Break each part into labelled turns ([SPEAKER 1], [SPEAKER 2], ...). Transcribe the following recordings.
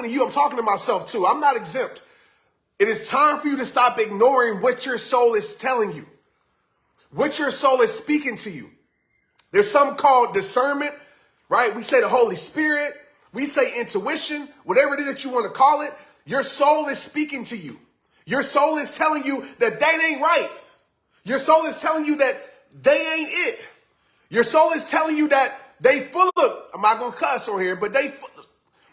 [SPEAKER 1] talking to you, I'm talking to myself too. I'm not exempt. It is time for you to stop ignoring what your soul is telling you, what your soul is speaking to you. There's something called discernment, right? We say the Holy Spirit, we say intuition, whatever it is that you want to call it. Your soul is speaking to you. Your soul is telling you that ain't right. Your soul is telling you that they ain't it. Your soul is telling you that they full of, I'm not going to cuss on here, but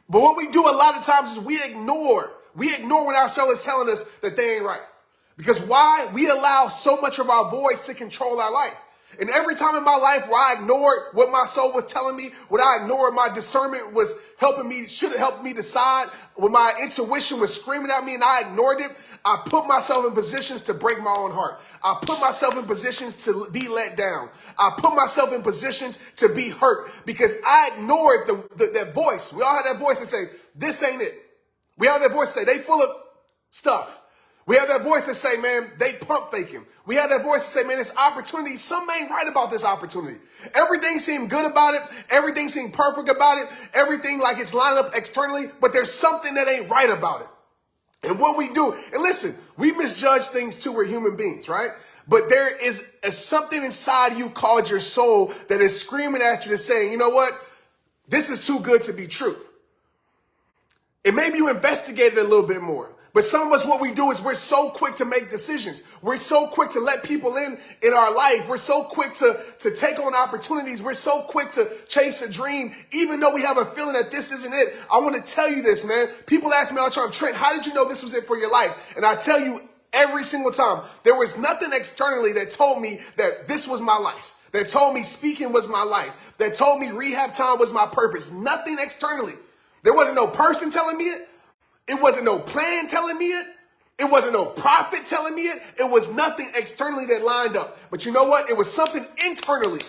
[SPEAKER 1] what we do a lot of times is we ignore when our soul is telling us that they ain't right. Because why? We allow so much of our voice to control our life. And every time in my life where I ignored what my soul was telling me, when I ignored my discernment was helping me, should have helped me decide, when my intuition was screaming at me and I ignored it, I put myself in positions to break my own heart. I put myself in positions to be let down. I put myself in positions to be hurt because I ignored that voice. We all have that voice that say, this ain't it. We have that voice that say, they full of stuff. We have that voice that say, man, they pump faking. We have that voice that say, man, this opportunity, something ain't right about this opportunity. Everything seemed good about it. Everything seemed perfect about it. Everything like it's lined up externally, but there's something that ain't right about it. And what we do, and listen, we misjudge things too. We're human beings, right? But there is something inside you called your soul that is screaming at you to say, you know what? This is too good to be true. And maybe you investigate it a little bit more. But some of us, what we do is we're so quick to make decisions. We're so quick to let people in our life. We're so quick to take on opportunities. We're so quick to chase a dream, even though we have a feeling that this isn't it. I want to tell you this, man. People ask me all the time, Trent, how did you know this was it for your life? And I tell you every single time, there was nothing externally that told me that this was my life, that told me speaking was my life, that told me rehab time was my purpose. Nothing externally. There wasn't no person telling me it. It wasn't no plan telling me it. It wasn't no prophet telling me it. It was nothing externally that lined up. But you know what? It was something internally.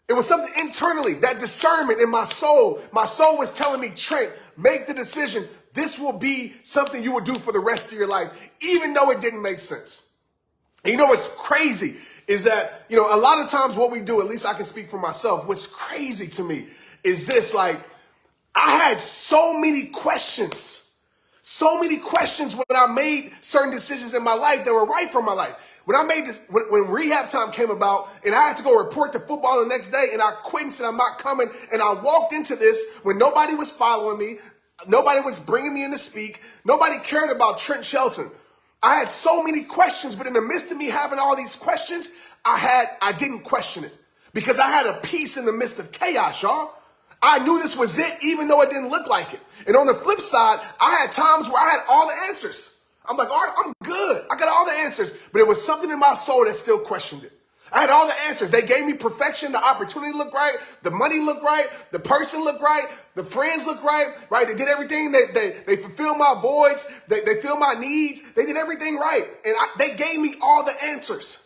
[SPEAKER 1] It was something internally, that discernment in my soul. My soul was telling me, Trent, make the decision. This will be something you will do for the rest of your life, even though it didn't make sense. And you know what's crazy is that, you know, a lot of times what we do, at least I can speak for myself, what's crazy to me is this, like, I had so many questions when I made certain decisions in my life that were right for my life. When I made this, when rehab time came about and I had to go report to football the next day and I quit and said, I'm not coming. And I walked into this when nobody was following me. Nobody was bringing me in to speak. Nobody cared about Trent Shelton. I had so many questions, but in the midst of me having all these questions, I didn't question it because I had a peace in the midst of chaos, y'all. I knew this was it, even though it didn't look like it. And on the flip side, I had times where I had all the answers. I'm like, all right, I'm good. I got all the answers. But it was something in my soul that still questioned it. I had all the answers. They gave me perfection. The opportunity looked right. The money looked right. The person looked right. The friends looked right. Right? They did everything. They fulfilled my voids. They filled my needs. They did everything right. And they gave me all the answers.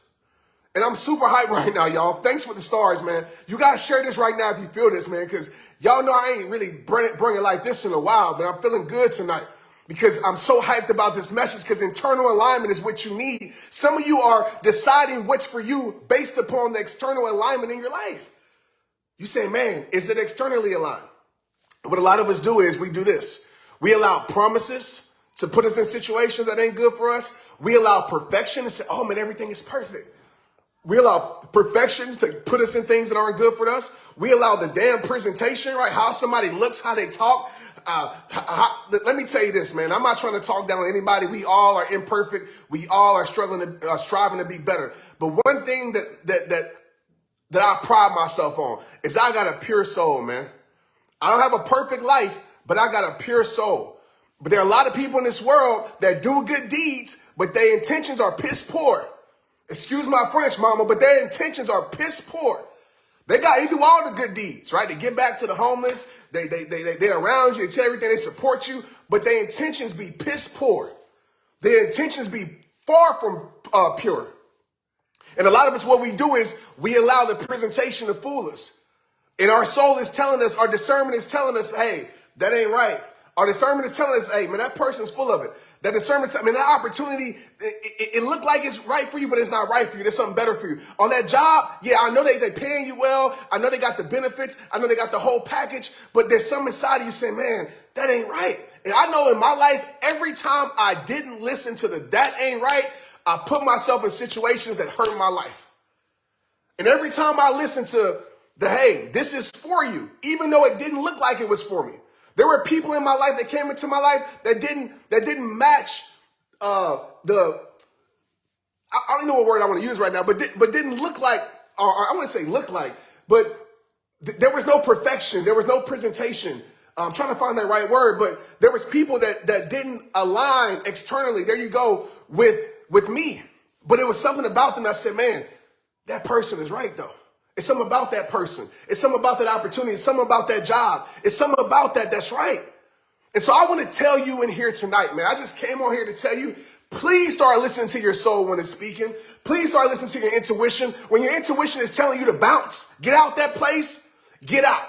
[SPEAKER 1] And I'm super hyped right now, y'all. Thanks for the stars, man. You guys share this right now if you feel this, man, because y'all know I ain't really bring it like this in a while, but I'm feeling good tonight because I'm so hyped about this message because internal alignment is what you need. Some of you are deciding what's for you based upon the external alignment in your life. You say, man, is it externally aligned? What a lot of us do is we do this. We allow promises to put us in situations that ain't good for us. We allow perfection to say, oh, man, everything is perfect. We allow perfection to put us in things that aren't good for us. We allow the damn presentation, right? How somebody looks, how they talk. Let me tell you this, man. I'm not trying to talk down on anybody. We all are imperfect. We all are striving to be better. But one thing that I pride myself on is I got a pure soul, man. I don't have a perfect life, but I got a pure soul. But there are a lot of people in this world that do good deeds, but their intentions are piss poor. Excuse my French, mama, but their intentions are piss poor. They do all the good deeds, right? They give back to the homeless. They're around you. They tell everything. They support you, but their intentions be piss poor. Their intentions be far from pure. And a lot of us, what we do is we allow the presentation to fool us. And our soul is telling us, our discernment is telling us, hey, that ain't right. Our discernment is telling us, hey, man, that person's full of it. That discernment, I mean, that opportunity, it looked like it's right for you, but it's not right for you. There's something better for you. On that job, yeah, I know they paying you well. I know they got the benefits. I know they got the whole package, but there's something inside of you saying, man, that ain't right. And I know in my life, every time I didn't listen to that ain't right, I put myself in situations that hurt my life. And every time I listened to hey, this is for you, even though it didn't look like it was for me. There were people in my life that came into my life that didn't match I don't know what word I want to use right now, but didn't look like, or I want to say look like, but there was no perfection. There was no presentation. I'm trying to find that right word, but there was people that didn't align externally. There you go with me. But it was something about them that said, man, that person is right though. It's something about that person. It's something about that opportunity. It's something about that job. It's something about that's right. And so I want to tell you in here tonight, man, I just came on here to tell you, please start listening to your soul when it's speaking. Please start listening to your intuition. When your intuition is telling you to bounce, get out that place, get out.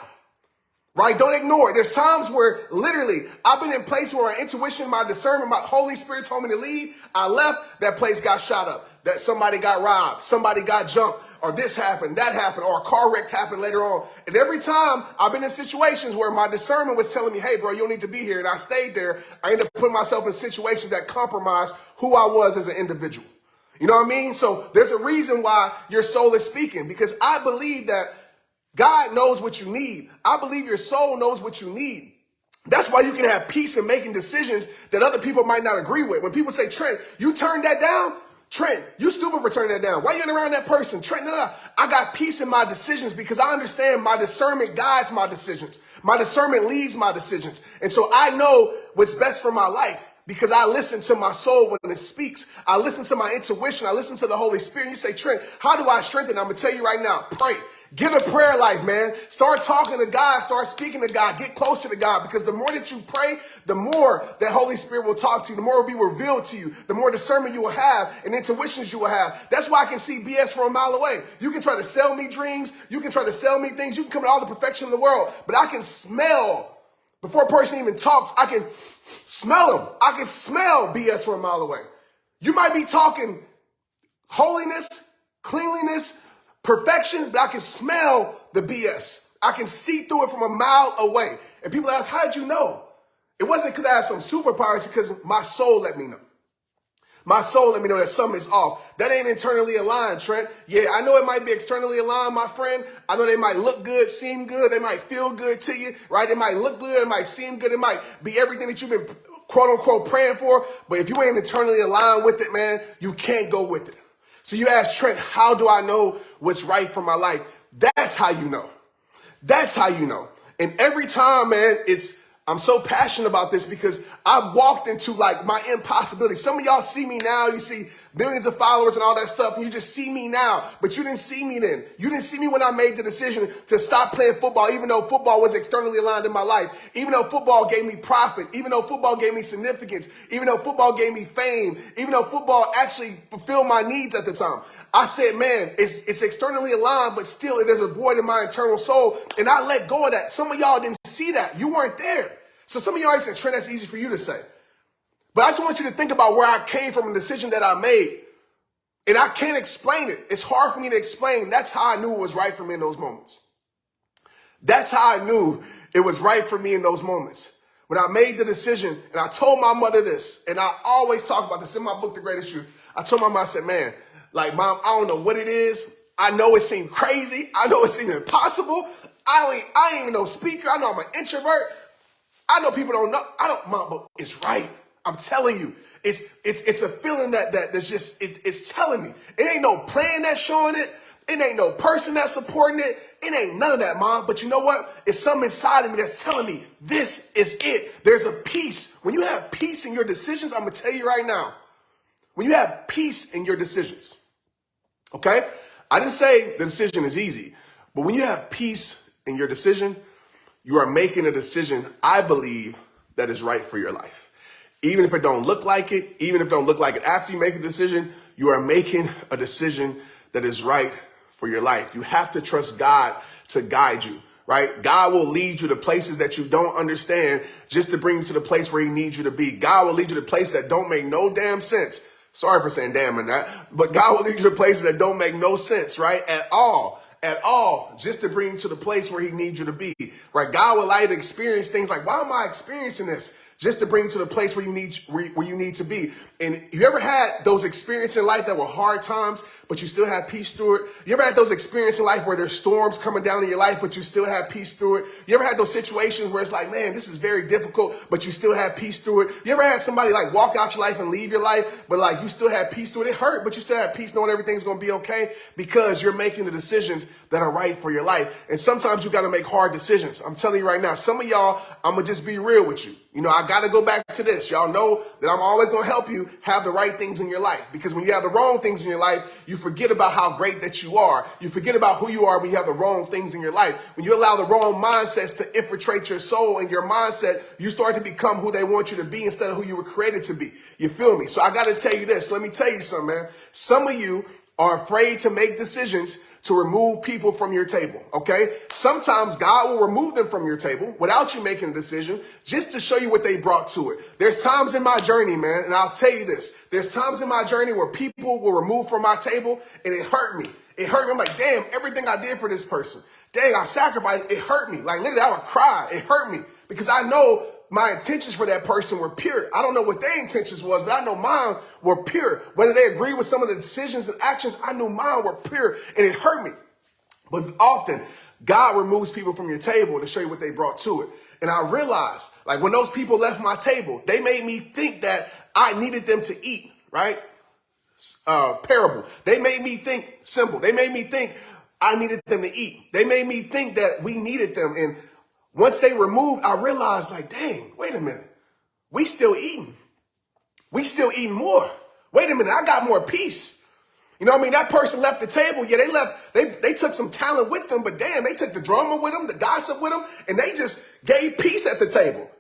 [SPEAKER 1] Right? Don't ignore it. There's times where literally I've been in places where my intuition, my discernment, my Holy Spirit told me to leave. I left, that place got shot up, that somebody got robbed, somebody got jumped, or this happened, that happened, or a car wreck happened later on. And every time I've been in situations where my discernment was telling me, hey, bro, you don't need to be here. And I stayed there. I ended up putting myself in situations that compromised who I was as an individual. You know what I mean? So there's a reason why your soul is speaking, because I believe that God knows what you need. I believe your soul knows what you need. That's why you can have peace in making decisions that other people might not agree with. When people say, Trent, you turned that down? Trent, you stupid for turning that down. Why you ain't around that person? Trent, no. I got peace in my decisions because I understand my discernment guides my decisions. My discernment leads my decisions. And so I know what's best for my life because I listen to my soul when it speaks. I listen to my intuition. I listen to the Holy Spirit. You say, Trent, how do I strengthen? I'm going to tell you right now, pray. Get a prayer life, man. Start talking to God. Start speaking to God. Get closer to God, because the more that you pray, the more that Holy Spirit will talk to you. The more it will be revealed to you. The more discernment you will have and intuitions you will have. That's why I can see BS from a mile away. You can try to sell me dreams. You can try to sell me things. You can come to all the perfection in the world. But I can smell, before a person even talks, I can smell them. I can smell BS from a mile away. You might be talking holiness, cleanliness, perfection, but I can smell the BS. I can see through it from a mile away. And people ask, how did you know? It wasn't because I had some superpowers, because my soul let me know. My soul let me know that something is off. That ain't internally aligned, Trent. Yeah, I know it might be externally aligned, my friend. I know they might look good, seem good. They might feel good to you, right? It might look good. It might seem good. It might be everything that you've been quote unquote praying for. But if you ain't internally aligned with it, man, you can't go with it. So you ask, Trent, how do I know what's right for my life? That's how you know. That's how you know. And every time, man, I'm so passionate about this because I've walked into like my impossibility. Some of y'all see me now. You see millions of followers and all that stuff, and you just see me now. But you didn't see me then. You didn't see me when I made the decision to stop playing football, even though football was externally aligned in my life, even though football gave me profit, even though football gave me significance, even though football gave me fame, even though football actually fulfilled my needs at the time. I said, man, it's externally aligned, but still there's a void in my internal soul. And I let go of that. Some of y'all didn't see that. You weren't there. So some of y'all said, Trent, that's easy for you to say. But I just want you to think about where I came from, a decision that I made. And I can't explain it. It's hard for me to explain. That's how I knew it was right for me in those moments. That's how I knew it was right for me in those moments. When I made the decision, and I told my mother this, and I always talk about this in my book, The Greatest Truth. I told my mom, I said, man, like, Mom, I don't know what it is. I know it seemed crazy. I know it seemed impossible. I ain't even no speaker. I know I'm an introvert. I know people don't know. Mom, but it's right. I'm telling you, it's a feeling that's just, it's telling me. It ain't no plan that's showing it. It ain't no person that's supporting it. It ain't none of that, Mom. But you know what? It's something inside of me that's telling me this is it. There's a peace. When you have peace in your decisions, I'm going to tell you right now, when you have peace in your decisions, okay? I didn't say the decision is easy, but when you have peace in your decision, you are making a decision, I believe, that is right for your life. Even if it don't look like it, even if it don't look like it after you make a decision, you are making a decision that is right for your life. You have to trust God to guide you. right? God will lead you to places that you don't understand just to bring you to the place where he needs you to be. God will lead you to places that don't make no damn sense. Sorry for saying damn in that, but God will lead you to places that don't make no sense, right? At all, just to bring you to the place where he needs you to be, right? God will allow you to experience things like, why am I experiencing this? Just to bring you to the place where you need to be. And you ever had those experiences in life that were hard times, but you still had peace through it? You ever had those experiences in life where there's storms coming down in your life, but you still have peace through it? You ever had those situations where it's like, man, this is very difficult, but you still have peace through it? You ever had somebody like walk out your life and leave your life, but like you still have peace through it? It hurt, but you still have peace knowing everything's going to be okay because you're making the decisions that are right for your life. And sometimes you got to make hard decisions. I'm telling you right now, some of y'all, I'm going to just be real with you. You know, I got to go back to this. Y'all know that I'm always going to help you have the right things in your life, because when you have the wrong things in your life, you forget about how great that you are. You forget about who you are when you have the wrong things in your life. When you allow the wrong mindsets to infiltrate your soul and your mindset, you start to become who they want you to be instead of who you were created to be. You feel me? So I got to tell you this. Let me tell you something, man. Some of you are afraid to make decisions to remove people from your table, okay? Sometimes God will remove them from your table without you making a decision just to show you what they brought to it. There's times in my journey, man, and I'll tell you this. There's times in my journey where people will remove from my table and it hurt me. It hurt me. I'm like, damn, everything I did for this person. Dang, I sacrificed. It hurt me. Like literally, I would cry. It hurt me because I know my intentions for that person were pure. I don't know what their intentions was, but I know mine were pure. Whether they agree with some of the decisions and actions, I knew mine were pure, and it hurt me. But often, God removes people from your table to show you what they brought to it. And I realized, like when those people left my table, they made me think that I needed them to eat, right? Parable. They made me think simple. They made me think I needed them to eat. They made me think that we needed them. And once they removed, I realized like, dang, wait a minute. We still eating. We still eating more. Wait a minute. I got more peace. You know what I mean? That person left the table. Yeah, they took some talent with them, but damn, they took the drama with them, the gossip with them, and they just gave peace at the table.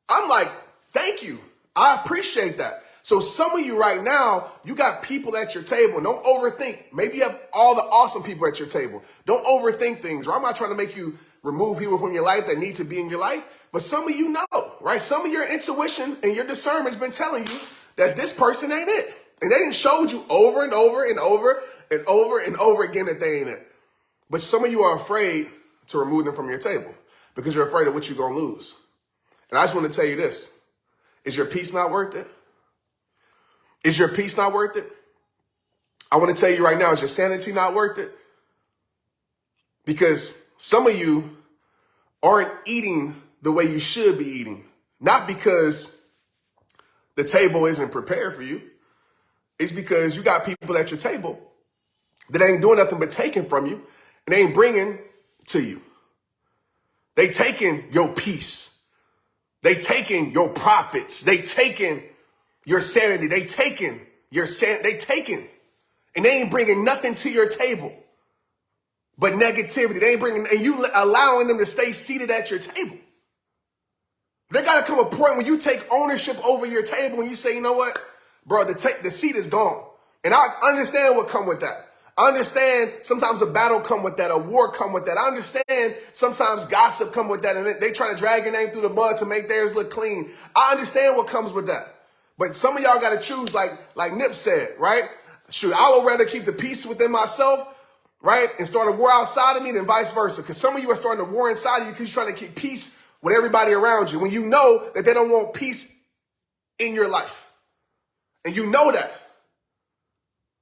[SPEAKER 1] I'm like, thank you. I appreciate that. So some of you right now, you got people at your table. Don't overthink. Maybe you have all the awesome people at your table. Don't overthink things. Or I'm not trying to make you remove people from your life that need to be in your life. But some of you know, right? Some of your intuition and your discernment has been telling you that this person ain't it. And they didn't showed you over and over and over and over and over again that they ain't it. But some of you are afraid to remove them from your table because you're afraid of what you're going to lose. And I just want to tell you this. Is your peace not worth it? Is your peace not worth it? I want to tell you right now, is your sanity not worth it? Because some of you aren't eating the way you should be eating. Not because the table isn't prepared for you. It's because you got people at your table that ain't doing nothing but taking from you and they ain't bringing to you. They taking your peace. They taking your profits. They taking your sanity. They taking and they ain't bringing nothing to your table but negativity. They ain't bringing, and you allowing them to stay seated at your table. There got to come a point when you take ownership over your table and you say, you know what, bro, the seat is gone. And I understand what come with that. I understand sometimes a battle come with that, a war come with that. I understand sometimes gossip come with that, and they try to drag your name through the mud to make theirs look clean. I understand what comes with that. But some of y'all got to choose, like Nip said, right? Shoot, I would rather keep the peace within myself, right, and start a war outside of me than vice versa. Because some of you are starting a war inside of you because you're trying to keep peace with everybody around you when you know that they don't want peace in your life. And you know that.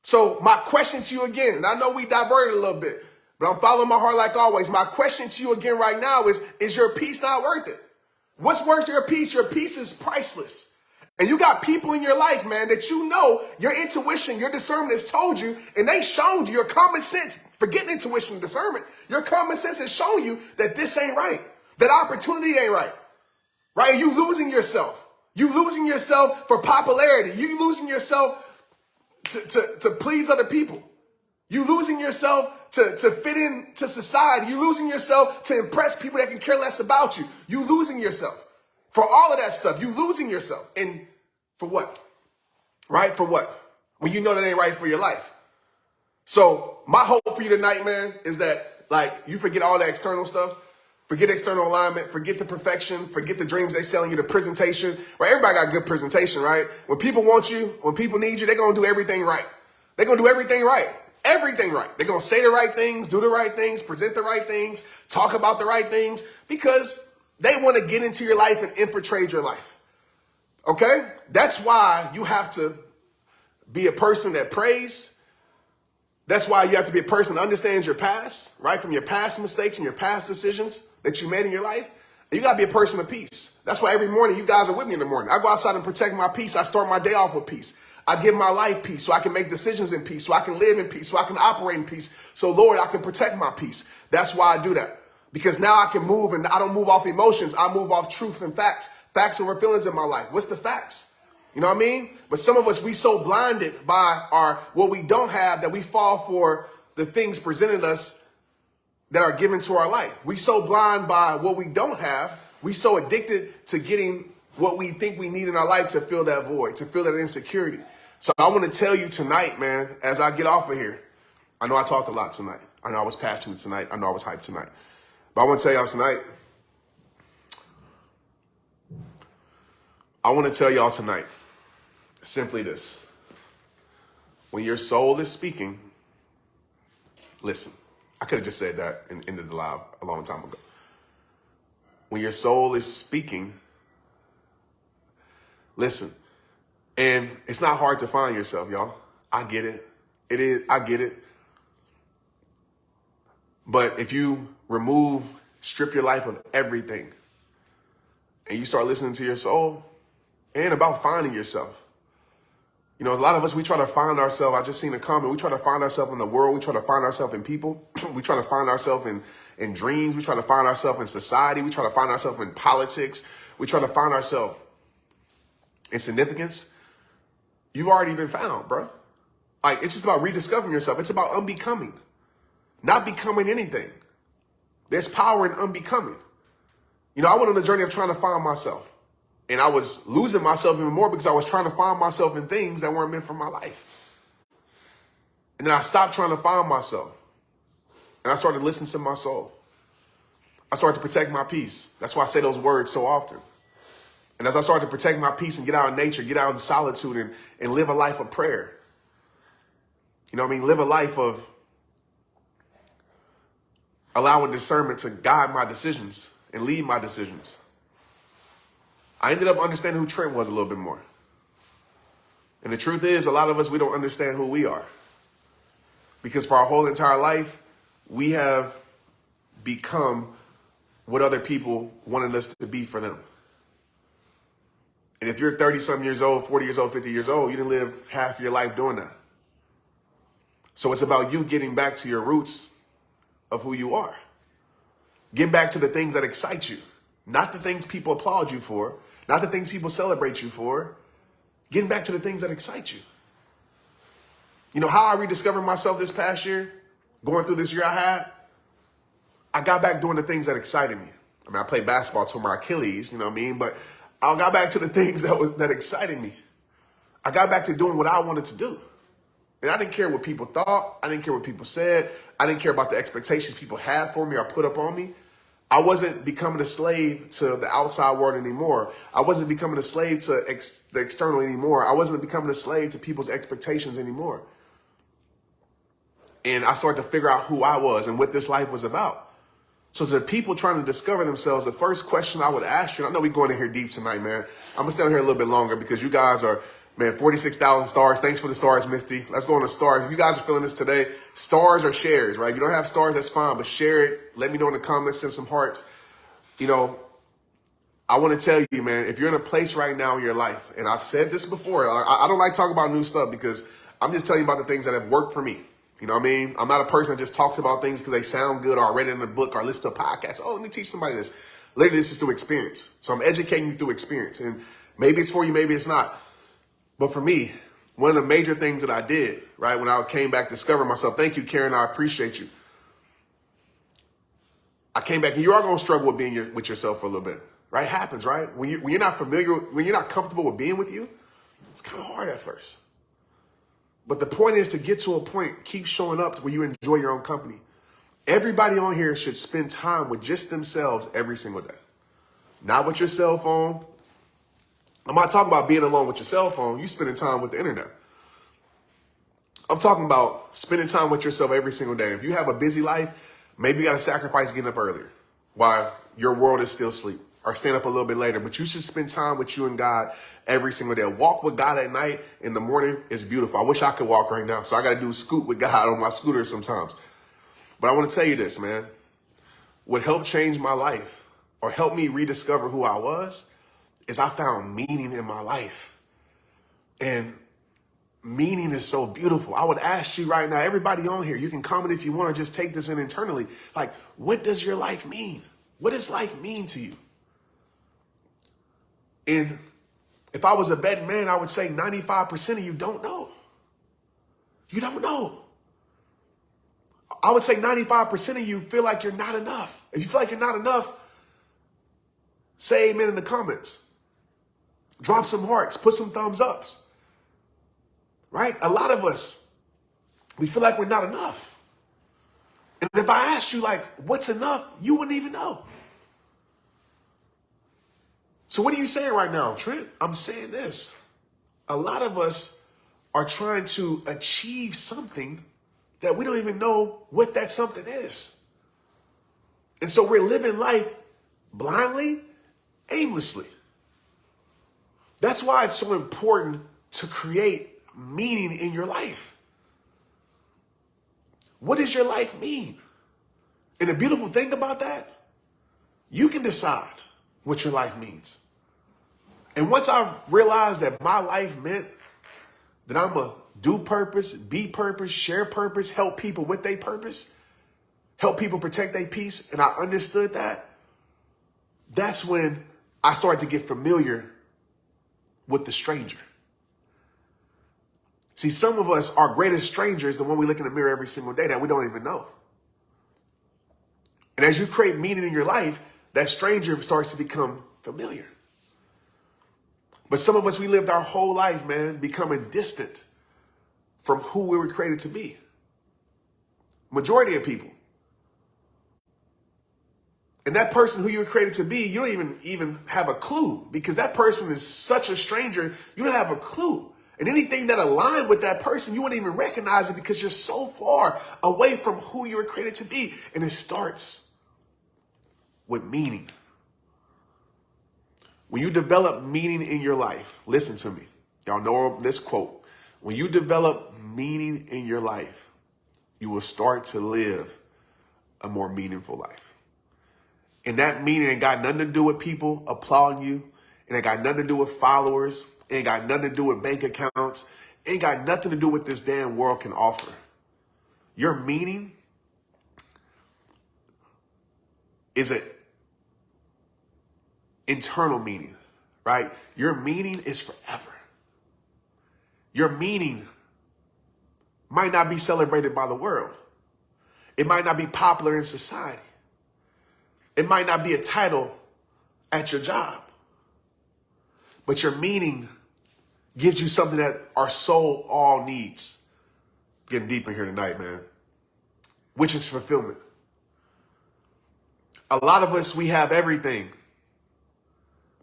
[SPEAKER 1] So my question to you again, and I know we diverted a little bit, but I'm following my heart like always. My question to you again right now is your peace not worth it? What's worth your peace? Your peace is priceless. And you got people in your life, man, that you know your intuition, your discernment has told you, and they shown you, your common sense, forgetting intuition and discernment, your common sense has shown you that this ain't right. That opportunity ain't right. Right? You losing yourself. You losing yourself for popularity. You losing yourself to please other people. You losing yourself to fit into society. You losing yourself to impress people that can care less about you. You losing yourself for all of that stuff. You losing yourself. And for what? Right? For what? When you know that ain't right for your life. So my hope for you tonight, man, is that like you forget all that external stuff. Forget external alignment. Forget the perfection. Forget the dreams they selling you, the presentation. Right? Everybody got good presentation, right? When people want you, when people need you, they're going to do everything right. They're going to do everything right. Everything right. They're going to say the right things, do the right things, present the right things, talk about the right things, because they want to get into your life and infiltrate your life. Okay? That's why you have to be a person that prays. That's why you have to be a person that understands your past, right? From your past mistakes and your past decisions that you made in your life. And you got to be a person of peace. That's why every morning you guys are with me in the morning. I go outside and protect my peace. I start my day off with peace. I give my life peace so I can make decisions in peace, so I can live in peace, so I can operate in peace. So, Lord, I can protect my peace. That's why I do that. Because now I can move, and I don't move off emotions. I move off truth and facts. Facts over feelings in my life. What's the facts? You know what I mean? But some of us, we so blinded by what we don't have that we fall for the things presented us that are given to our life. We so blind by what we don't have. We so addicted to getting what we think we need in our life to fill that void, to fill that insecurity. So I want to tell you tonight, man, as I get off of here, I know I talked a lot tonight. I know I was passionate tonight. I know I was hyped tonight. But I want to tell y'all tonight, simply this. When your soul is speaking, listen. I could have just said that and ended the live a long time ago. When your soul is speaking, listen. And it's not hard to find yourself, y'all. I get it. It is. I get it. But if you strip your life of everything, and you start listening to your soul, and about finding yourself. You know, a lot of us, we try to find ourselves. I just seen a comment. We try to find ourselves in the world. We try to find ourselves in people. We try to find ourselves in dreams. We try to find ourselves in society. We try to find ourselves in politics. We try to find ourselves in significance. You've already been found, bro. Like, it's just about rediscovering yourself. It's about unbecoming, not becoming anything. There's power in unbecoming. You know, I went on a journey of trying to find myself. And I was losing myself even more because I was trying to find myself in things that weren't meant for my life. And then I stopped trying to find myself. And I started listening to my soul. I started to protect my peace. That's why I say those words so often. And as I started to protect my peace and get out in nature, get out in solitude and live a life of prayer. You know what I mean? Live a life of allowing discernment to guide my decisions and lead my decisions. I ended up understanding who Trent was a little bit more. And the truth is, a lot of us, we don't understand who we are. Because for our whole entire life, we have become what other people wanted us to be for them. And if you're 30-something years old, 40 years old, 50 years old, you didn't live half your life doing that. So it's about you getting back to your roots of who you are. Get back to the things that excite you. Not the things people applaud you for. Not the things people celebrate you for. Getting back to the things that excite you. You know how I rediscovered myself this past year? Going through this year I got back doing the things that excited me. I mean, I played basketball, tore my Achilles, you know what I mean? But I got back to the things that excited me. I got back to doing what I wanted to do. And I didn't care what people thought. I didn't care what people said. I didn't care about the expectations people had for me or put up on me. I wasn't becoming a slave to the outside world anymore. I wasn't becoming a slave to the external anymore. I wasn't becoming a slave to people's expectations anymore. And I started to figure out who I was and what this life was about. So to the people trying to discover themselves, the first question I would ask you, and I know we're going in here deep tonight, man. I'm going to stay on here a little bit longer because you guys are, man, 46,000 stars. Thanks for the stars, Misty. Let's go on the stars. If you guys are feeling this today, stars or shares, right? If you don't have stars, that's fine, but share it. Let me know in the comments, send some hearts. You know, I want to tell you, man, if you're in a place right now in your life, and I've said this before, I don't like talking about new stuff because I'm just telling you about the things that have worked for me. You know what I mean? I'm not a person that just talks about things because they sound good or I read it in a book or listen to a podcast. Oh, let me teach somebody this. Literally, this is through experience. So I'm educating you through experience. And maybe it's for you, maybe it's not. But for me, one of the major things that I did, right, when I came back discovering myself, thank you, Karen, I appreciate you. I came back, and you are going to struggle with being with yourself for a little bit, right? It happens, right? When you're not familiar, when you're not comfortable with being with you, it's kind of hard at first. But the point is to get to a point, keep showing up to where you enjoy your own company. Everybody on here should spend time with just themselves every single day. Not with your cell phone. I'm not talking about being alone with your cell phone. You spending time with the internet. I'm talking about spending time with yourself every single day. If you have a busy life, maybe you got to sacrifice getting up earlier while your world is still asleep, or stand up a little bit later. But you should spend time with you and God every single day. Walk with God at night. In the morning is beautiful. I wish I could walk right now. So I got to do a scoot with God on my scooter sometimes. But I want to tell you this, man. What helped change my life or helped me rediscover who I was is I found meaning in my life. And meaning is so beautiful. I would ask you right now, everybody on here, you can comment if you want, or just take this in internally. Like, what does your life mean? What does life mean to you? And if I was a betting man, I would say 95% of you don't know. You don't know. I would say 95% of you feel like you're not enough. If you feel like you're not enough, say amen in the comments. Drop some hearts, put some thumbs ups. Right? A lot of us, we feel like we're not enough. And if I asked you, like, what's enough, you wouldn't even know. So what are you saying right now, Trent? I'm saying this. A lot of us are trying to achieve something that we don't even know what that something is. And so we're living life blindly, aimlessly. That's why it's so important to create meaning in your life. What does your life mean? And the beautiful thing about that, you can decide what your life means. And once I realized that my life meant that I'm a do purpose, be purpose, share purpose, help people with their purpose, help people protect their peace, and I understood that, that's when I started to get familiar with the stranger. See, some of us, our greatest stranger is the one we look in the mirror every single day that we don't even know. And as you create meaning in your life, that stranger starts to become familiar. But some of us, we lived our whole life, man, becoming distant from who we were created to be. Majority of people. And that person who you were created to be, you don't even have a clue, because that person is such a stranger, you don't have a clue. And anything that aligned with that person, you wouldn't even recognize it because you're so far away from who you were created to be. And it starts with meaning. When you develop meaning in your life, listen to me. Y'all know this quote. When you develop meaning in your life, you will start to live a more meaningful life. And that meaning ain't got nothing to do with people applauding you. It ain't got nothing to do with followers. It ain't got nothing to do with bank accounts. It ain't got nothing to do with this damn world can offer. Your meaning is an internal meaning, right? Your meaning is forever. Your meaning might not be celebrated by the world. It might not be popular in society. It might not be a title at your job. But your meaning gives you something that our soul all needs. Getting deep in here tonight, man. Which is fulfillment. A lot of us, we have everything,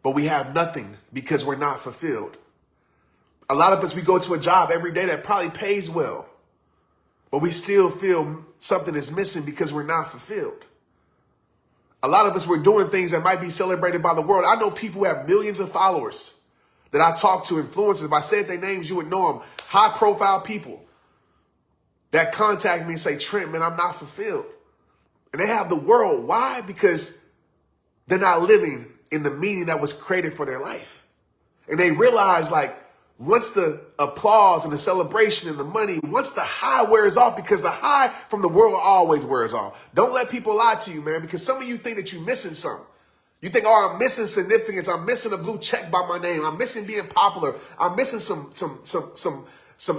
[SPEAKER 1] but we have nothing because we're not fulfilled. A lot of us, we go to a job every day that probably pays well, but we still feel something is missing because we're not fulfilled. A lot of us, we're doing things that might be celebrated by the world. I know people who have millions of followers that I talk to, influencers. If I said their names, you would know them. High profile people that contact me and say, Trent, man, I'm not fulfilled. And they have the world. Why? Because they're not living in the meaning that was created for their life. And they realize, like, once the applause and the celebration and the money, once the high wears off, because the high from the world always wears off. Don't let people lie to you, man, because some of you think that you're missing something. You think, oh, I'm missing significance. I'm missing a blue check by my name. I'm missing being popular. I'm missing some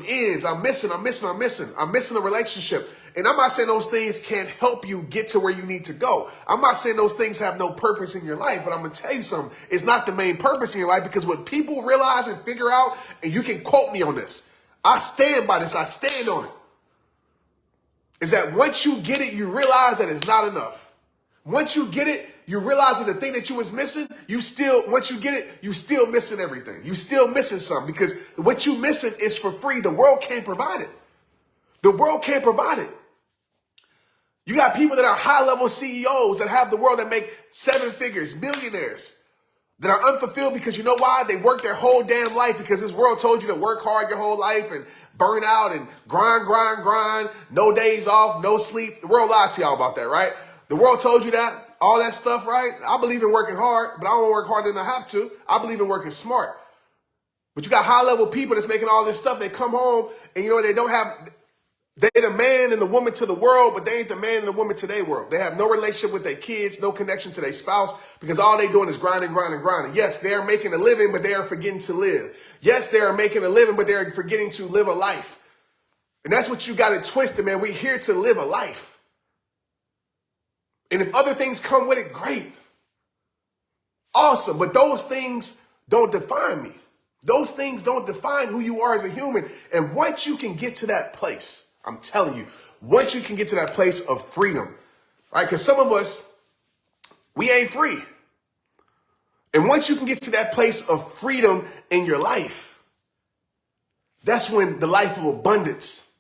[SPEAKER 1] ends. I'm missing a relationship. And I'm not saying those things can't help you get to where you need to go. I'm not saying those things have no purpose in your life, but I'm going to tell you something. It's not the main purpose in your life, because what people realize and figure out, and you can quote me on this, I stand by this. I stand on it. is that once you get it, you realize that it's not enough. Once you get it, you realize that the thing that you was missing, once you get it, you still missing everything. You still missing something because what you missing is for free. The world can't provide it. The world can't provide it. You got people that are high-level CEOs that have the world that make 7 figures, millionaires, that are unfulfilled because you know why? They work their whole damn life because this world told you to work hard your whole life and burn out and grind, no days off, no sleep. The world lied to y'all about that, right? The world told you that, all that stuff, right? I believe in working hard, but I don't want to work harder than I have to. I believe in working smart. But you got high-level people that's making all this stuff. They come home and, you know, they don't have... They the man and the woman to the world, but they ain't the man and the woman to their world. They have no relationship with their kids, no connection to their spouse, because all they doing is grinding. Yes, they are making a living, but they are forgetting to live. Yes, they are making a living, but they're forgetting to live a life. And that's what you got to twist it, man. We're here to live a life. And if other things come with it, great. Awesome. But those things don't define me. Those things don't define who you are as a human. And once you can get to that place, I'm telling you, once you can get to that place of freedom, right? Because some of us, we ain't free. And once you can get to that place of freedom in your life, that's when the life of abundance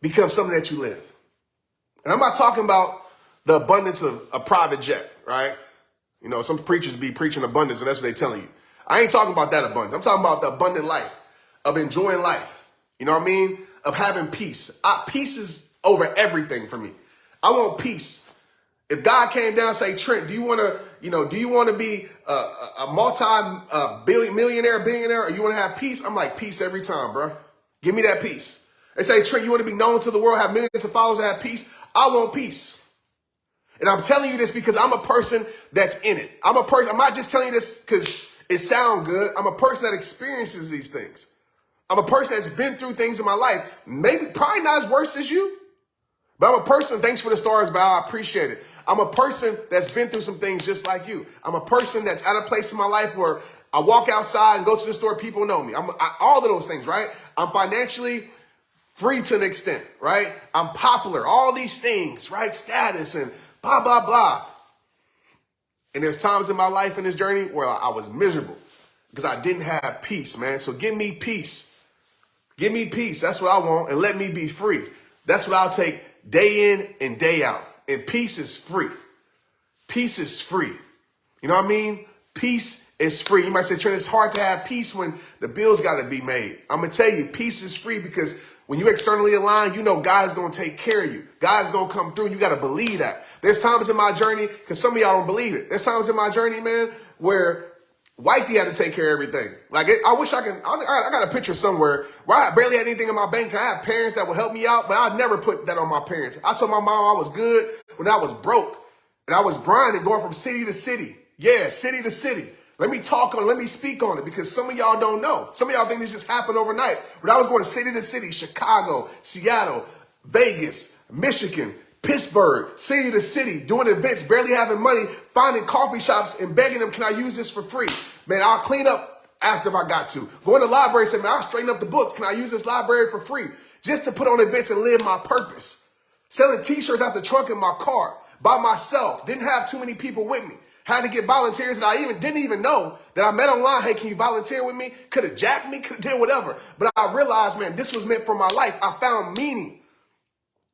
[SPEAKER 1] becomes something that you live. And I'm not talking about the abundance of a private jet, right? You know, some preachers be preaching abundance, and that's what they're telling you. I ain't talking about that abundance. I'm talking about the abundant life, of enjoying life. You know what I mean? Of having peace. Peace is over everything for me. I want peace. If God came down and say, Trent, do you want to be a multi-millionaire, billionaire, or you want to have peace? I'm like, peace every time, bro. Give me that peace. They say, Trent, you want to be known to the world, have millions of followers, and have peace? I want peace. And I'm telling you this because I'm a person that's in it. I'm not just telling you this because it sounds good. I'm a person that experiences these things. I'm a person that's been through things in my life, probably not as worse as you, but I'm a person, thanks for the stars, Val, I appreciate it. I'm a person that's been through some things just like you. I'm a person that's at a place in my life where I walk outside and go to the store, people know me. All of those things, right? I'm financially free to an extent, right? I'm popular, all these things, right? Status and blah, blah, blah. And there's times in my life in this journey where I was miserable because I didn't have peace, man. So give me peace. Give me peace. That's what I want. And let me be free. That's what I'll take day in and day out. And peace is free. Peace is free. You know what I mean? Peace is free. You might say, Trent, it's hard to have peace when the bills got to be made. I'm going to tell you, peace is free because when you externally align, you know God is going to take care of you. God's going to come through. You got to believe that. There's times in my journey, because some of y'all don't believe it. There's times in my journey, man, where wifey had to take care of everything. Like, I wish I got a picture somewhere where I barely had anything in my bank. I have parents that will help me out, but I'd never put that on my parents. I told my mom I was good when I was broke. And I was grinding, going from city to city. Yeah, city to city. Let me speak on it because some of y'all don't know. Some of y'all think this just happened overnight. But I was going city to city, Chicago, Seattle, Vegas, Michigan, Pittsburgh, city to city, doing events, barely having money, finding coffee shops and begging them, can I use this for free? Man, I'll clean up after if I got to. Going to the library and say, man, I'll straighten up the books. Can I use this library for free? Just to put on events and live my purpose. Selling t-shirts out the trunk in my car by myself. Didn't have too many people with me. Had to get volunteers that I didn't even know that I met online. Hey, can you volunteer with me? Could have jacked me, could have did whatever. But I realized, man, this was meant for my life. I found meaning.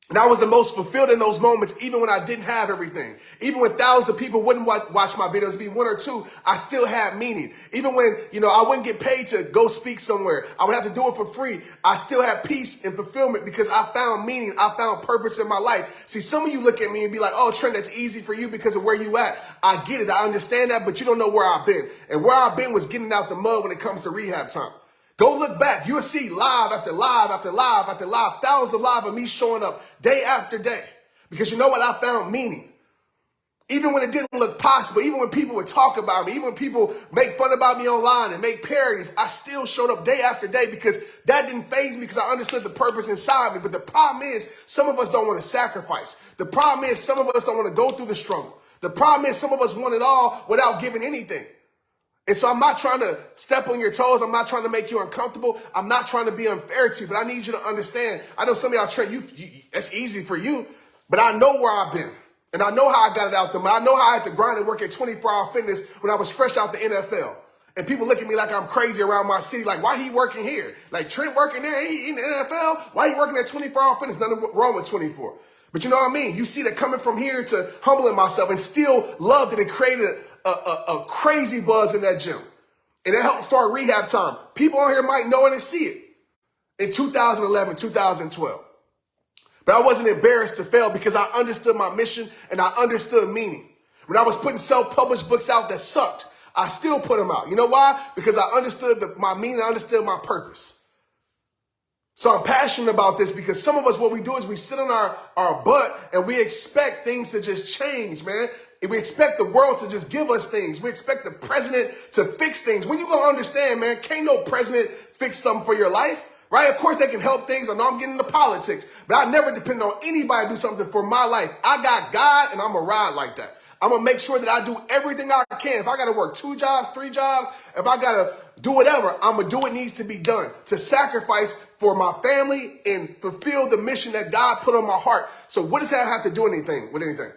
[SPEAKER 1] And I was the most fulfilled in those moments, even when I didn't have everything. Even when thousands of people wouldn't watch my videos, be one or two, I still had meaning. Even when, I wouldn't get paid to go speak somewhere, I would have to do it for free. I still had peace and fulfillment because I found meaning. I found purpose in my life. See, some of you look at me and be like, oh, Trent, that's easy for you because of where you at. I get it. I understand that, but you don't know where I've been. And where I've been was getting out the mud when it comes to rehab time. Go look back. You'll see live after live after live after live, thousands of live of me showing up day after day. Because you know what? I found meaning. Even when it didn't look possible, even when people would talk about me, even when people make fun about me online and make parodies, I still showed up day after day because that didn't faze me because I understood the purpose inside me. But the problem is some of us don't want to sacrifice. The problem is some of us don't want to go through the struggle. The problem is some of us want it all without giving anything. And so I'm not trying to step on your toes. I'm not trying to make you uncomfortable. I'm not trying to be unfair to you, but I need you to understand. I know some of y'all, Trent, that's easy for you, but I know where I've been. And I know how I got it out there. I know how I had to grind and work at 24-hour fitness when I was fresh out the NFL. And people look at me like I'm crazy around my city. Like, why he working here? Like, Trent working there? Ain't he in the NFL? Why he working at 24-hour fitness? Nothing wrong with 24. But you know what I mean? You see that coming from here to humbling myself and still loved it and created a crazy buzz in that gym. And it helped start rehab time. People on here might know it and see it in 2011, 2012. But I wasn't embarrassed to fail because I understood my mission and I understood meaning. When I was putting self-published books out that sucked, I still put them out. You know why? Because I understood my meaning, I understood my purpose. So I'm passionate about this because some of us, what we do is we sit on our butt and we expect things to just change, man. We expect the world to just give us things. We expect the president to fix things. When you gonna understand, man, can't no president fix something for your life, right? Of course they can help things. I know I'm getting into politics, but I never depend on anybody to do something for my life. I got God and I'm gonna ride like that. I'm gonna make sure that I do everything I can. If I gotta work 2 jobs, 3 jobs, if I gotta do whatever, I'm gonna do what needs to be done to sacrifice for my family and fulfill the mission that God put on my heart. So what does that have to do with anything?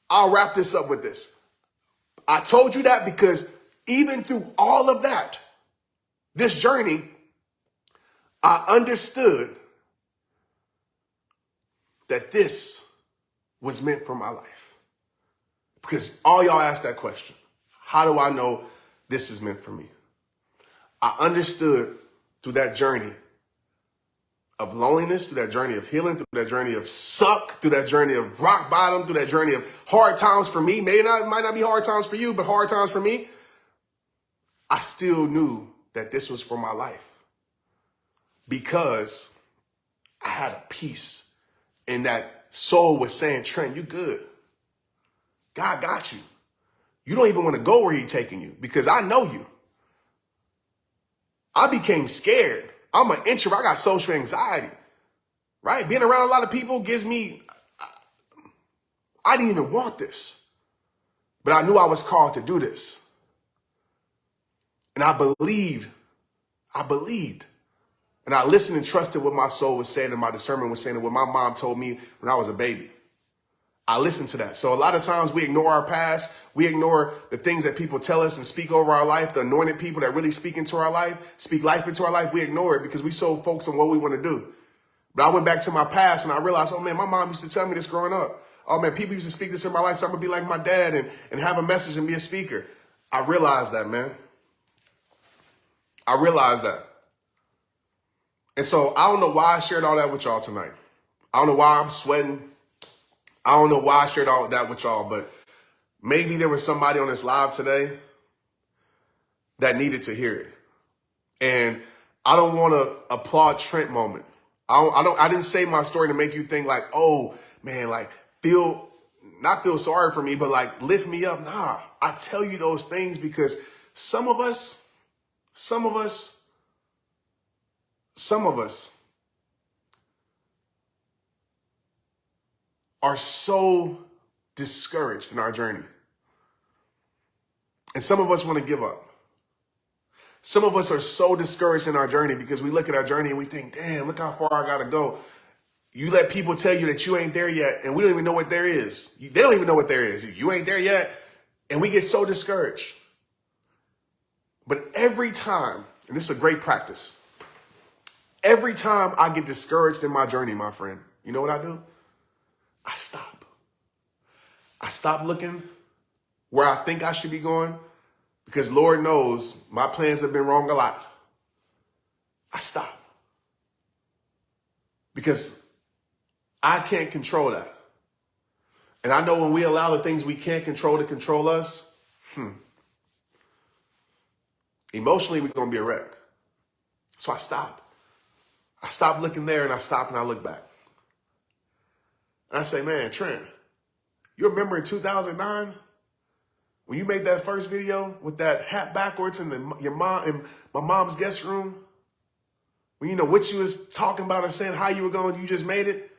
[SPEAKER 1] I'll wrap this up with this. I told you that because even through all of that, this journey, I understood that this was meant for my life. Because all y'all asked that question. How do I know this is meant for me? I understood through that journey of loneliness, through that journey of healing, through that journey of suck, through that journey of rock bottom, through that journey of hard times for me. Might not be hard times for you, but hard times for me. I still knew that this was for my life because I had a peace and that soul was saying, Trent, you good. God got you. You don't even want to go where he's taking you because I know you. I became scared. I'm an introvert. I got social anxiety, right? Being around a lot of people gives me, I didn't even want this, but I knew I was called to do this. And I believed, and I listened and trusted what my soul was saying and my discernment was saying and what my mom told me when I was a baby. I listened to that. So a lot of times we ignore our past. We ignore the things that people tell us and speak over our life, the anointed people that really speak into our life, speak life into our life. We ignore it because we so focused on what we want to do. But I went back to my past and I realized, oh man, my mom used to tell me this growing up. Oh man, people used to speak this in my life. So I'm going to be like my dad and have a message and be a speaker. I realized that, man. I realized that. And so I don't know why I shared all that with y'all tonight. I don't know why I'm sweating. I don't know why I shared all that with y'all, but maybe there was somebody on this live today that needed to hear it. And I don't want to applaud Trent moment. I didn't say my story to make you think like, oh man, like not feel sorry for me, but like lift me up. Nah, I tell you those things because some of us are so discouraged in our journey. And some of us want to give up. Some of us are so discouraged in our journey because we look at our journey and we think, damn, look how far I got to go. You let people tell you that you ain't there yet, and we don't even know what there is. They don't even know what there is. You ain't there yet, and we get so discouraged. But every time, and this is a great practice, every time I get discouraged in my journey, my friend, you know what I do? I stop. I stop looking where I think I should be going because Lord knows my plans have been wrong a lot. I stop because I can't control that. And I know when we allow the things we can't control to control us, emotionally we're going to be a wreck. So I stop. I stop looking there and I stop and I look back. And I say, man, Trent, you remember in 2009 when you made that first video with that hat backwards in your mom in my mom's guest room? When you know what you was talking about or saying how you were going, you just made it.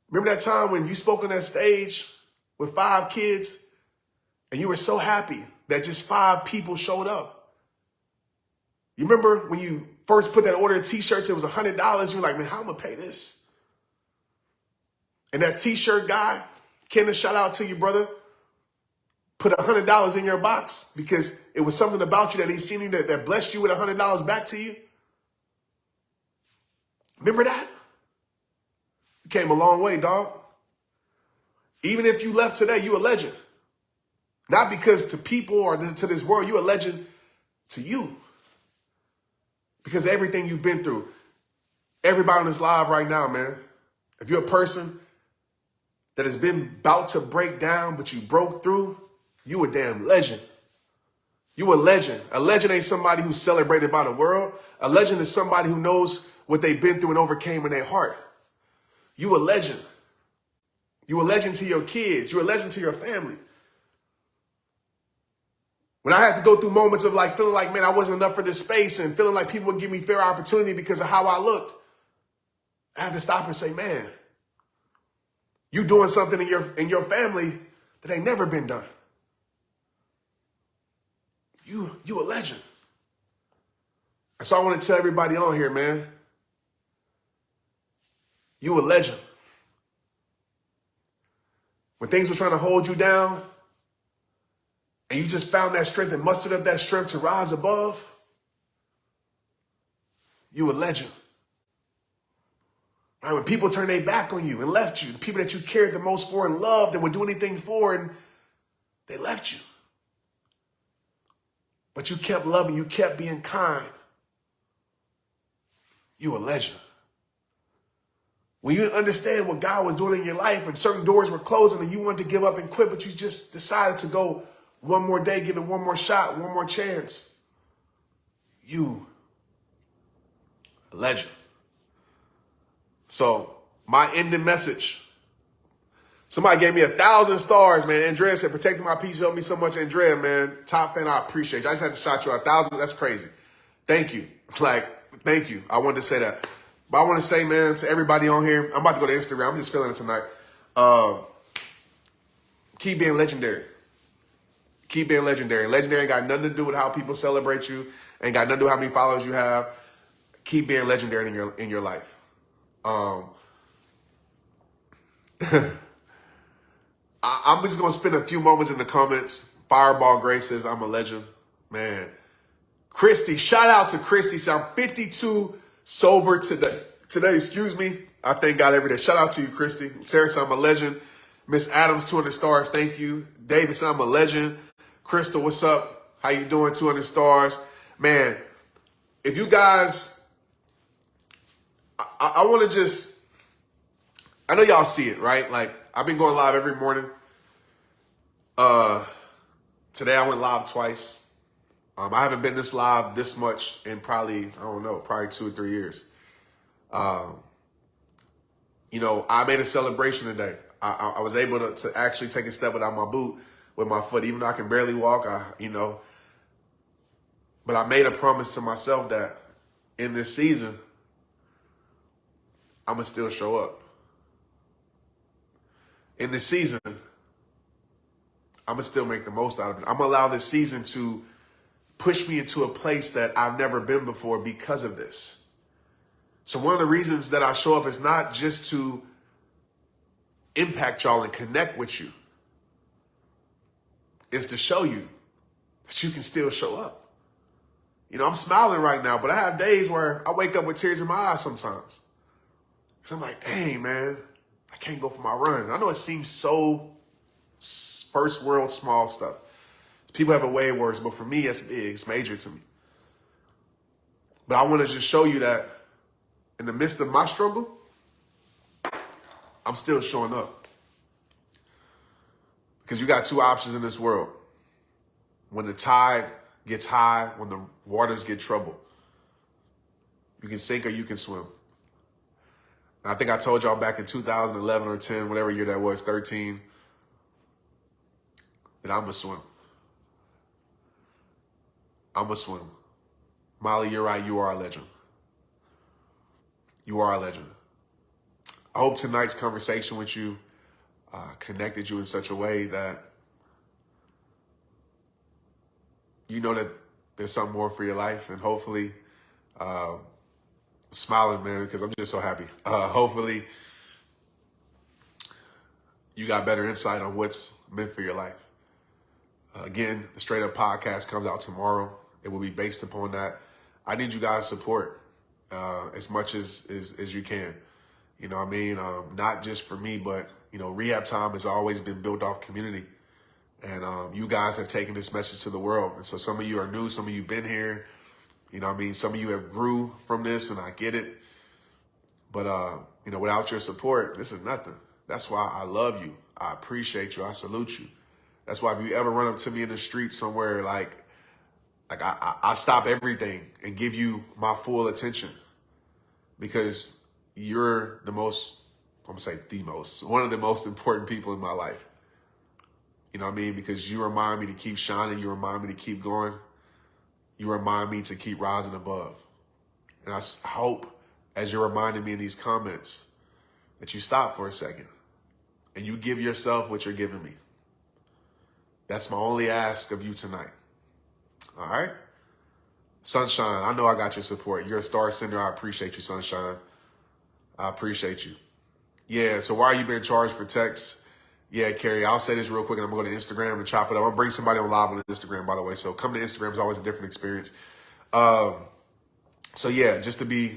[SPEAKER 1] Remember that time when you spoke on that stage with 5 kids and you were so happy that just 5 people showed up. You remember when you first put that order of t-shirts, it was $100. You're like, man, how am I going to pay this? And that t-shirt guy, Kenneth, shout out to you, brother, put $100 in your box because it was something about you that he's seen you that blessed you with $100 back to you. Remember that? You came a long way, dog. Even if you left today, you a legend. Not because to people or to this world, you a legend to you. Because of everything you've been through. Everybody on this live right now, man. If you're a person that has been about to break down, but you broke through, you a damn legend. You a legend. A legend ain't somebody who's celebrated by the world. A legend is somebody who knows what they've been through and overcame in their heart. You a legend. You a legend to your kids. You're a legend to your family. When I had to go through moments of like feeling like, man, I wasn't enough for this space and feeling like people would give me fair opportunity because of how I looked, I had to stop and say, man, you doing something in your family that ain't never been done. You a legend. And so I want to tell everybody on here, man, you a legend. When things were trying to hold you down and you just found that strength and mustered up that strength to rise above, you a legend. Right? When people turned their back on you and left you, the people that you cared the most for and loved and would do anything for, and they left you. But you kept loving, you kept being kind. You a legend. When you understand what God was doing in your life and certain doors were closing and you wanted to give up and quit, but you just decided to go one more day, give it one more shot, one more chance. You a legend. So my ending message. Somebody gave me 1,000 stars, man. Andrea said, protecting my peace helped me so much. Andrea, man, top fan, I appreciate you. I just had to shout you 1,000. That's crazy. Thank you. Thank you. I wanted to say that. But I want to say, man, to everybody on here, I'm about to go to Instagram. I'm just feeling it tonight. Keep being legendary. Keep being legendary. Legendary ain't got nothing to do with how people celebrate you. Ain't got nothing to do with how many followers you have. Keep being legendary in your life. I'm just going to spend a few moments in the comments. Fireball Grace says, I'm a legend. Man. Christy, shout out to Christy. So I'm 52 sober today. Excuse me. I thank God every day. Shout out to you, Christy. Sarah said, I'm a legend. Miss Adams, 200 stars. Thank you. David said, I'm a legend. Crystal, what's up? How you doing? 200 stars. Man, if you guys, I want to just, I know y'all see it, right? Like, I've been going live every morning. Today I went live twice. I haven't been this live this much in probably 2 or 3 years. I made a celebration today. I was able to actually take a step without my boot with my foot, even though I can barely walk, but I made a promise to myself that in this season, I'm going to still show up. In this season, I'm going to still make the most out of it. I'm going to allow this season to push me into a place that I've never been before because of this. So one of the reasons that I show up is not just to impact y'all and connect with you. It's to show you that you can still show up. I'm smiling right now, but I have days where I wake up with tears in my eyes sometimes. Because I'm like, dang, man, I can't go for my run. I know it seems so first world small stuff. People have it way worse, but for me, it's big. It's major to me. But I want to just show you that in the midst of my struggle, I'm still showing up. Because you got two options in this world. When the tide gets high, when the waters get troubled, you can sink or you can swim. And I think I told y'all back in 2011 or 10, whatever year that was, 13, that I'm going to swim. I'm going to swim. Molly, you're right. You are a legend. You are a legend. I hope tonight's conversation with you connected you in such a way that you know that there's something more for your life, and hopefully, smiling, man, because I'm just so happy. Hopefully, you got better insight on what's meant for your life. Again, the Straight Up podcast comes out tomorrow. It will be based upon that. I need you guys' support as much as you can. You know what I mean? Not just for me, but, you know, Rehab Time has always been built off community. And you guys have taken this message to the world. And so some of you are new, some of you been here. You know what I mean? Some of you have grew from this, and I get it. But, you know, without your support, this is nothing. That's why I love you. I appreciate you. I salute you. That's why if you ever run up to me in the street somewhere, like I stop everything and give you my full attention, because you're the most, I'm going to say the most, one of the most important people in my life. You know what I mean? Because you remind me to keep shining. You remind me to keep going. You remind me to keep rising above. And I hope, as you're reminding me in these comments, that you stop for a second and you give yourself what you're giving me. That's my only ask of you tonight. All right? Sunshine, I know I got your support. You're a star sender. I appreciate you, Sunshine. I appreciate you. Yeah, so why are you being charged for texts? Yeah, Carrie, I'll say this real quick, and I'm going to go to Instagram and chop it up. I'm going to bring somebody on live on Instagram, by the way. So coming to Instagram is always a different experience. So yeah, just to be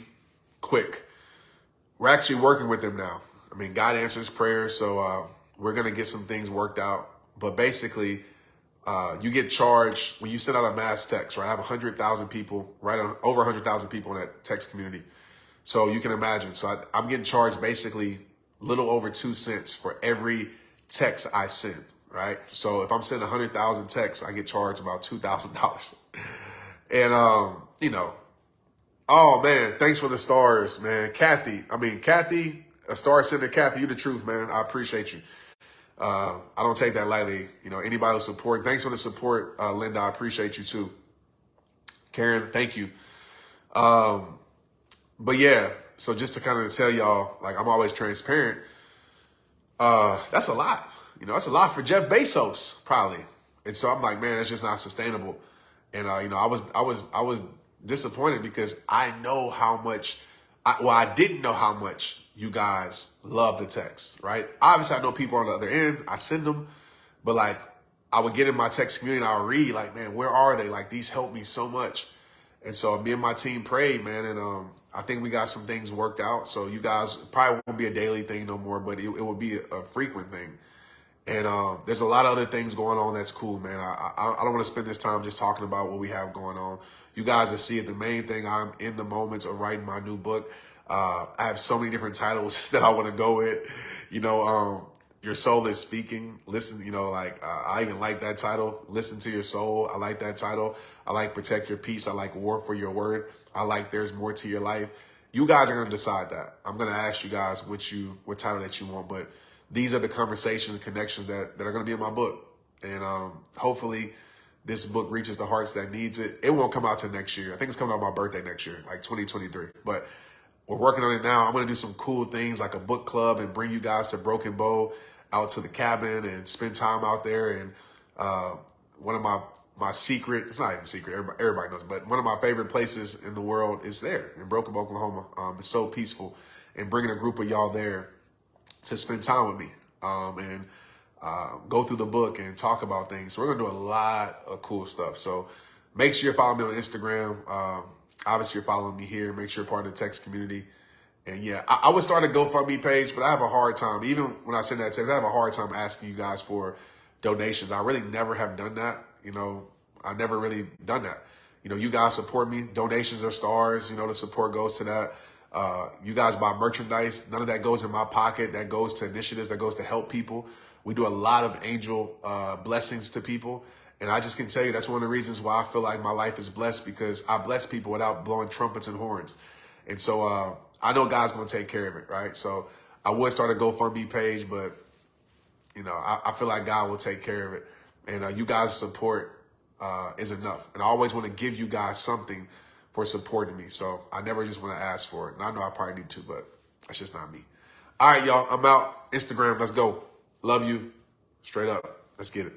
[SPEAKER 1] quick, we're actually working with them now. I mean, God answers prayers, so we're going to get some things worked out. But basically, you get charged when you send out a mass text, right? I have 100,000 people, right? Over 100,000 people in that text community. So you can imagine. So I'm getting charged basically little over 2 cents for every text I send, right? So if I'm sending 100,000 texts, I get charged about $2,000. And, you know, oh man, thanks for the stars, man. Kathy, a star sender, Kathy, you the truth, man. I appreciate you. I don't take that lightly. You know, anybody who's supporting, thanks for the support, Linda. I appreciate you too. Karen, thank you. But yeah, so just to kind of tell y'all, like, I'm always transparent. That's a lot. You know, that's a lot for Jeff Bezos, probably. And so I'm like, man, it's just not sustainable. And you know, I was disappointed because I know how much. I didn't know how much you guys love the text, right? Obviously, I know people on the other end. I send them, but like, I would get in my text community and I would read, like, man, where are they? Like, these help me so much. And so me and my team prayed, man, and I think we got some things worked out. So you guys probably won't be a daily thing no more, but it will be a frequent thing. And there's a lot of other things going on that's cool, man. I don't want to spend this time just talking about what we have going on. You guys will see it. The main thing, I'm in the moments of writing my new book. I have so many different titles that I want to go with. You know, Your Soul is Speaking. Listen, you know, like I even like that title. Listen to Your Soul. I like that title. I like Protect Your Peace. I like War for Your Word. I like There's More to Your Life. You guys are going to decide that. I'm going to ask you guys what title that you want, but these are the conversations and connections that are going to be in my book. And hopefully this book reaches the hearts that needs it. It won't come out till next year. I think it's coming out my birthday next year, like 2023. But we're working on it now. I'm going to do some cool things like a book club and bring you guys to Broken Bow, out to the cabin, and spend time out there. And one of my secret, it's not even secret, everybody knows, but one of my favorite places in the world is there in Broken Bow, Oklahoma. It's so peaceful. And bringing a group of y'all there to spend time with me and go through the book and talk about things. So we're going to do a lot of cool stuff. So make sure you're following me on Instagram. Obviously, you're following me here. Make sure you're part of the text community. And yeah, I would start a GoFundMe page, but I have a hard time. Even when I send that text, I have a hard time asking you guys for donations. I really never have done that. You know, I've never really done that. You know, you guys support me. Donations are stars. You know, the support goes to that. You guys buy merchandise. None of that goes in my pocket. That goes to initiatives. That goes to help people. We do a lot of angel blessings to people. And I just can tell you that's one of the reasons why I feel like my life is blessed, because I bless people without blowing trumpets and horns. And so I know God's going to take care of it, right? So I would start a GoFundMe page, but, you know, I feel like God will take care of it. And you guys' support is enough. And I always want to give you guys something for supporting me. So I never just want to ask for it. And I know I probably need to, but that's just not me. All right, y'all. I'm out. Instagram. Let's go. Love you. Straight up. Let's get it.